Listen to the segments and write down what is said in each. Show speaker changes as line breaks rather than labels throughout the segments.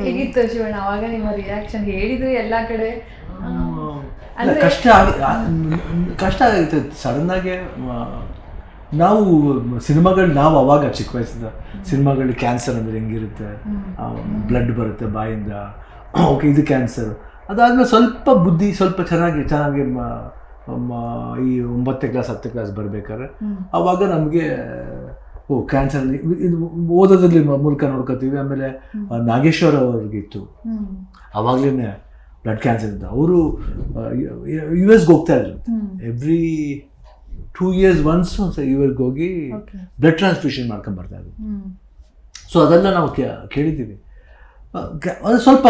ಹೇಗಿತ್ತು ಶಿವಣ್ಣ ಅವಾಗ ನಿಮ್ಮ ರಿಯಾಕ್ಷನ್? ಹೇಳಿದ್ರು ಎಲ್ಲ ಕಡೆ
ಕಷ್ಟ ಆಗಿತ್ತು ಸಡನ್ ಆಗಿ. ನಾವು ಸಿನಿಮಾಗಳು ನಾವು ಅವಾಗ ಚಿಕ್ಕ ವಯಸ್ಸಿಂದ ಸಿನಿಮಾಗಳು ಕ್ಯಾನ್ಸರ್ ಅಂದರೆ ಹೆಂಗಿರುತ್ತೆ, ಬ್ಲಡ್ ಬರುತ್ತೆ ಬಾಯಿಂದ, ಓಕೆ ಇದು ಕ್ಯಾನ್ಸರ್. ಅದಾದಮೇಲೆ ಸ್ವಲ್ಪ ಬುದ್ಧಿ ಸ್ವಲ್ಪ ಚೆನ್ನಾಗಿ ಈ 9ನೇ ಕ್ಲಾಸ್ 10ನೇ ಕ್ಲಾಸ್ ಬರಬೇಕಾದ್ರೆ ಆವಾಗ ನಮಗೆ ಕ್ಯಾನ್ಸರ್ ಇದು ಓದೋದ್ರಲ್ಲಿ ಮೂಲಕ ನೋಡ್ಕೋತೀವಿ. ಆಮೇಲೆ ನಾಗೇಶ್ವರ ಅವ್ರಿಗಿತ್ತು ಆವಾಗಲೇ ಬ್ಲಡ್ ಕ್ಯಾನ್ಸರ್ ಅಂತ. ಅವರು US ಹೋಗ್ತಾ ಇದ್ರು, ಎವ್ರಿ 2 years ಒನ್ಸ್ US ಹೋಗಿ ಬ್ಲಡ್ ಟ್ರಾನ್ಸ್ಫ್ಯೂಷನ್ ಮಾಡ್ಕೊಂಡು ಬರ್ತಾ ಇದ್ರು. ಸೊ ಅದೆಲ್ಲ ನಾವು ಕೇಳಿದ್ದೀವಿ. ಅದು ಸ್ವಲ್ಪ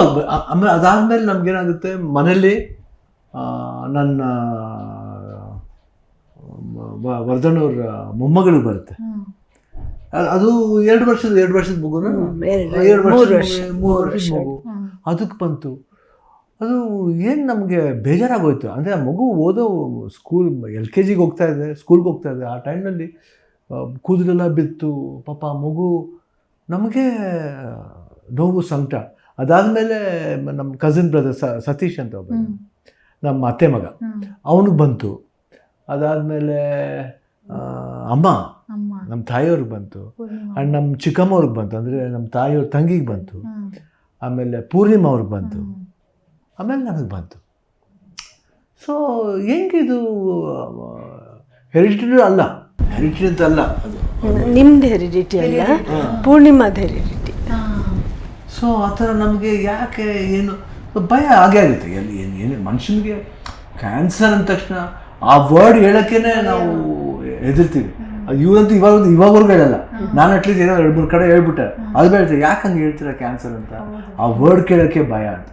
ಆಮೇಲೆ ಅದಾದಮೇಲೆ ನಮಗೇನಾಗುತ್ತೆ, ಮನೇಲಿ ನನ್ನ ವರ್ಧನ್ ಅವ್ರ ಮೊಮ್ಮಗಳು ಬರುತ್ತೆ. ಅದು 2 ವರ್ಷದ ಮಗುನ 3 ವರ್ಷದ ಮಗು ಅದಕ್ಕೆ ಬಂತು. ಅದು ಏನು ನಮಗೆ ಬೇಜಾರಾಗೋಯ್ತು. ಅಂದರೆ ಆ ಮಗು ಓದೋ ಸ್ಕೂಲ್ LKG ಹೋಗ್ತಾ ಇದೆ, ಸ್ಕೂಲ್ಗೆ ಹೋಗ್ತಾ ಇದೆ. ಆ ಟೈಮ್ನಲ್ಲಿ ಕೂದಲೆಲ್ಲ ಬಿತ್ತು ಪಾಪ ಮಗು. ನಮಗೆ ನೋವು ಸಂಕಟ. ಅದಾದಮೇಲೆ ನಮ್ಮ ಕಸಿನ್ ಬ್ರದರ್ ಸತೀಶ್ ಅಂತ ಒಬ್ಬ ನಮ್ಮ ಅತ್ತೆ ಮಗ, ಅವನಿಗೆ ಬಂತು. ಅದಾದಮೇಲೆ ಅಮ್ಮ ನಮ್ಮ ತಾಯಿಯವ್ರಿಗೆ ಬಂತು, ಆ್ಯಂಡ್ ನಮ್ಮ ಚಿಕ್ಕಮ್ಮವ್ರಿಗೆ ಬಂತು, ಅಂದರೆ ನಮ್ಮ ತಾಯಿಯವ್ರ ತಂಗಿಗೆ ಬಂತು. ಆಮೇಲೆ ಪೂರ್ಣಿಮಾ ಅವ್ರಿಗೆ ಬಂತು, ಆಮೇಲೆ ನನಗೆ ಬಂತು. ಸೊ ಹೆಂಗಿದು ಹೆರಿಡಿಟಿ ಅಲ್ಲ, ಹೆರಿಡಿಟಿ ಅಂತ ಅಲ್ಲ, ಅದು
ನಿಮ್ದು ಹೆರಿಡಿಟಿ ಅಲ್ಲ, ಪೂರ್ಣಿಮಾದ ಹೆರಿಡಿಟಿ.
ಸೊ ಆ ಥರ ನಮಗೆ ಯಾಕೆ ಏನು ಭಯ ಆಗೇ ಆಗುತ್ತೆ. ಏನು ಮನುಷ್ಯನಿಗೆ ಕ್ಯಾನ್ಸರ್ ಅಂದ ತಕ್ಷಣ ಆ ವರ್ಡ್ ಹೇಳೋಕ್ಕೇ ನಾವು ಹೆದರ್ತೀವಿ. ಇವಂತೂ ಇವಾಗವರೆಗೂ ಹೇಳಲ್ಲ. ನಾನು ಅಟ್ಲೀಸ್ಟ್ ಏನೋ 2-3 ಕಡೆ ಹೇಳ್ಬಿಟ್ಟೆ, ಅದು ಹೇಳ್ತೀವಿ ಯಾಕೆ ಹಂಗೆ ಹೇಳ್ತೀರ ಕ್ಯಾನ್ಸರ್ ಅಂತ, ಆ ವರ್ಡ್ ಕೇಳೋಕ್ಕೆ ಭಯ ಅಂತ.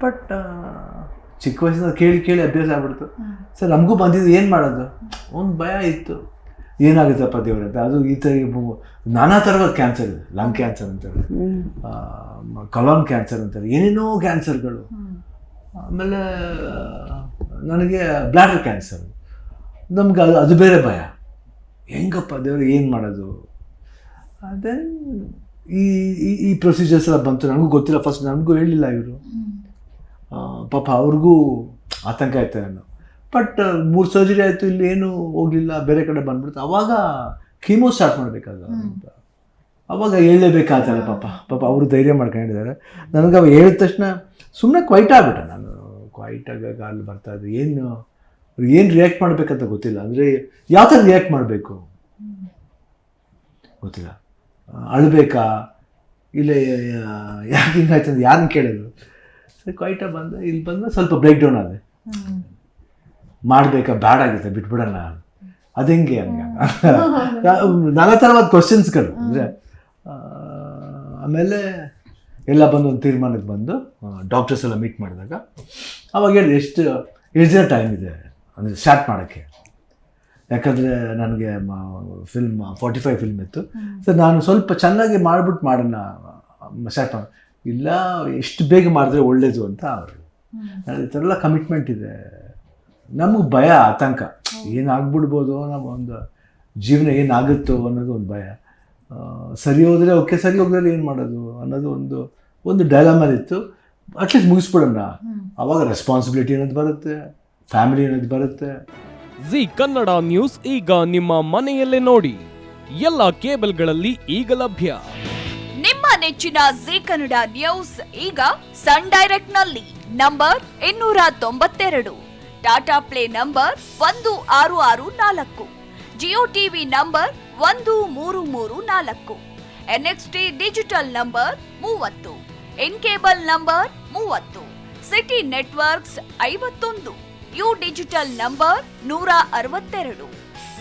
ಬಟ್ ಚಿಕ್ಕ ವಯಸ್ಸಿನ ಕೇಳಿ ಅಭ್ಯಾಸ ಆಗ್ಬಿಡ್ತು. ಸರ್ ನಮಗೂ ಬಂದಿದ್ದು ಏನು ಮಾಡೋದು, ಒಂದು ಭಯ ಇತ್ತು, ಏನಾಗುತ್ತಪ್ಪ ದೇವ್ರ ಅಂತ. ಅದು ಈ ಥರ ನಾನಾ ಥರದ ಕ್ಯಾನ್ಸರ್ ಇದೆ, ಲಂಗ್ ಕ್ಯಾನ್ಸರ್ ಅಂತಾರೆ, ಕಲಾನ್ ಕ್ಯಾನ್ಸರ್ ಅಂತಾರೆ, ಏನೇನೋ ಕ್ಯಾನ್ಸರ್ಗಳು. ಆಮೇಲೆ ನನಗೆ ಬ್ಲಾಡರ್ ಕ್ಯಾನ್ಸರ್, ನಮ್ಗೆ ಅದು ಬೇರೆ ಭಯ. ಹೆಂಗಪ್ಪ ದೇವ್ರು ಏನು ಮಾಡೋದು. ಅದೇ ಈ ಪ್ರೊಸೀಜರ್ಸ್ ಎಲ್ಲ ಬಂತು, ನನಗೂ ಗೊತ್ತಿಲ್ಲ. ಫಸ್ಟ್ ನನಗೂ ಹೇಳಿಲ್ಲ ಇವರು, ಪಾಪ ಅವ್ರಿಗೂ ಆತಂಕ ಆಯ್ತು. ನಾನು ಬಟ್ 3 ಸರ್ಜರಿ ಆಯಿತು, ಇಲ್ಲಿ ಏನು ಹೋಗಲಿಲ್ಲ, ಬೇರೆ ಕಡೆ ಬಂದ್ಬಿಡ್ತು. ಅವಾಗ ಕೀಮೋ ಸ್ಟಾರ್ಟ್ ಮಾಡಬೇಕಾದ ಅಂತ ಅವಾಗ ಹೇಳಲೇಬೇಕಾಗ್ತಲ್ಲ. ಪಾಪ ಅವರು ಧೈರ್ಯ ಮಾಡ್ಕೊಂಡಿದ್ದಾರೆ. ನನಗೆ ಅವಾಗ ಹೇಳಿದ ತಕ್ಷಣ ಸುಮ್ಮನೆ ಕ್ವೈಟ್ ಆಗ್ಬಿಟ್ಟೆ. ನಾನು ಕ್ವೈಟ್ ಆಗಾಗ ಅಲ್ಲಿ ಬರ್ತಾಯಿದ್ದೆ, ಏನು ರಿಯಾಕ್ಟ್ ಮಾಡಬೇಕಂತ ಗೊತ್ತಿಲ್ಲ. ಅಂದರೆ ಯಾವ ಥರ ರಿಯಾಕ್ಟ್ ಮಾಡಬೇಕು ಗೊತ್ತಿಲ್ಲ. ಅಳಬೇಕಾ ಇಲ್ಲ ಯಾಕೆ ಹಿಂಗಾಯ್ತು ಅಂತ ಯಾರನ್ನ ಕೇಳೋದು. ಸರಿ ಕ್ವೈಟಾಗಿ ಬಂದೆ. ಇಲ್ಲಿ ಬಂದ ಸ್ವಲ್ಪ ಬ್ರೇಕ್ ಡೌನ್ ಆದೆ. ಮಾಡಬೇಕಾ ಬ್ಯಾಡ್ ಆಗುತ್ತೆ ಬಿಟ್ಬಿಡೋಣ, ಅದು ಹೆಂಗೆ ಹಂಗೆ ನಾನಾ ಥರವಾದ ಕ್ವಶನ್ಸ್ಗಳು. ಅಂದರೆ ಆಮೇಲೆ ಎಲ್ಲ ಬಂದು ಒಂದು ತೀರ್ಮಾನಕ್ಕೆ ಬಂದು ಡಾಕ್ಟರ್ಸ್ ಎಲ್ಲ ಮೀಟ್ ಮಾಡಿದಾಗ ಅವಾಗ ಹೇಳಿ ಎಷ್ಟು ದಿನ ಟೈಮ್ ಇದೆ ಅಂದರೆ ಸ್ಟಾರ್ಟ್ ಮಾಡೋಕ್ಕೆ. ಯಾಕಂದರೆ ನನಗೆ ಫಿಲ್ಮ್ 45 ಫಿಲ್ಮ್ ಇತ್ತು. ಸೊ ನಾನು ಸ್ವಲ್ಪ ಚೆನ್ನಾಗಿ ಮಾಡೋಣ ಸ್ಟಾರ್ಟ್ ಮಾಡಿ. ಇಲ್ಲ ಎಷ್ಟು ಬೇಗ ಮಾಡಿದ್ರೆ ಒಳ್ಳೇದು ಅಂತ ಅವರು. ನನಗೆ ಈ ಥರ ಎಲ್ಲ ಕಮಿಟ್ಮೆಂಟ್ ಇದೆ. ನಮಗೆ ಭಯ, ಆತಂಕ, ಏನಾಗ್ಬಿಡ್ಬೋದು, ನಮ್ಮ ಒಂದು ಜೀವನ ಏನಾಗುತ್ತೋ ಅನ್ನೋದು ಒಂದು ಭಯ. ಸರಿ ಹೋದರೆ ಓಕೆ, ಸರಿ ಹೋಗಿದ್ರೆ ಏನು ಮಾಡೋದು ಅನ್ನೋದು ಒಂದು ಡೈಲಾಮಲ್ಲಿತ್ತು. ಅಟ್ಲೀಸ್ಟ್ ಮುಗಿಸ್ಬಿಡೋಣ. ಆವಾಗ ರೆಸ್ಪಾನ್ಸಿಬಿಲಿಟಿ ಅನ್ನೋದು ಬರುತ್ತೆ, ಫ್ಯಾಮಿಲಿ ಅನ್ನೋದು ಬರುತ್ತೆ.
ಜಿ ಕನ್ನಡ ನ್ಯೂಸ್ ಈಗ ನಿಮ್ಮ ಮನೆಯಲ್ಲೇ ನೋಡಿ. ಎಲ್ಲ ಕೇಬಲ್ಗಳಲ್ಲಿ ಈಗ ಲಭ್ಯ.
ನಿಮ್ಮ ನೆಚ್ಚಿನ ಜಿ ಕನ್ನಡ ನ್ಯೂಸ್ ಈಗ ಸನ್ ಡೈರೆಕ್ಟ್ ನಲ್ಲಿ number 292, Tata play number 1664, Jio TV number 1334, NXT digital number 30, in cable number 30, city networks 51, U digital number 162,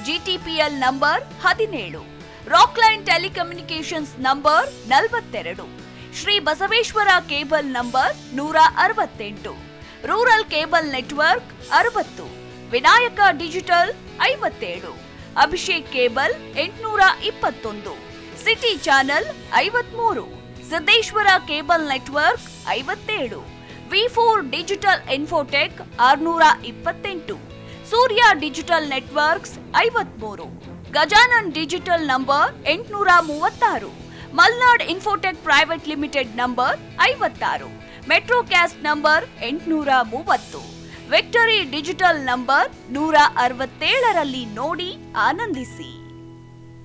GTPL number 17, Rockline telecommunications number 42, Shri Basaveshwara cable number 168, rural cable network 60, Vinayaka digital 57, Abhishek cable 821, city channel 53, Siddeshwara cable network 57, V4 digital Infotech 628, Surya digital networks 53, Gajanan digital number 836, Malnad infotech private limited number 56, Metrocast number 830, victory digital number 167ರಲ್ಲಿ ನೋಡಿ ಆನಂದಿಸಿ.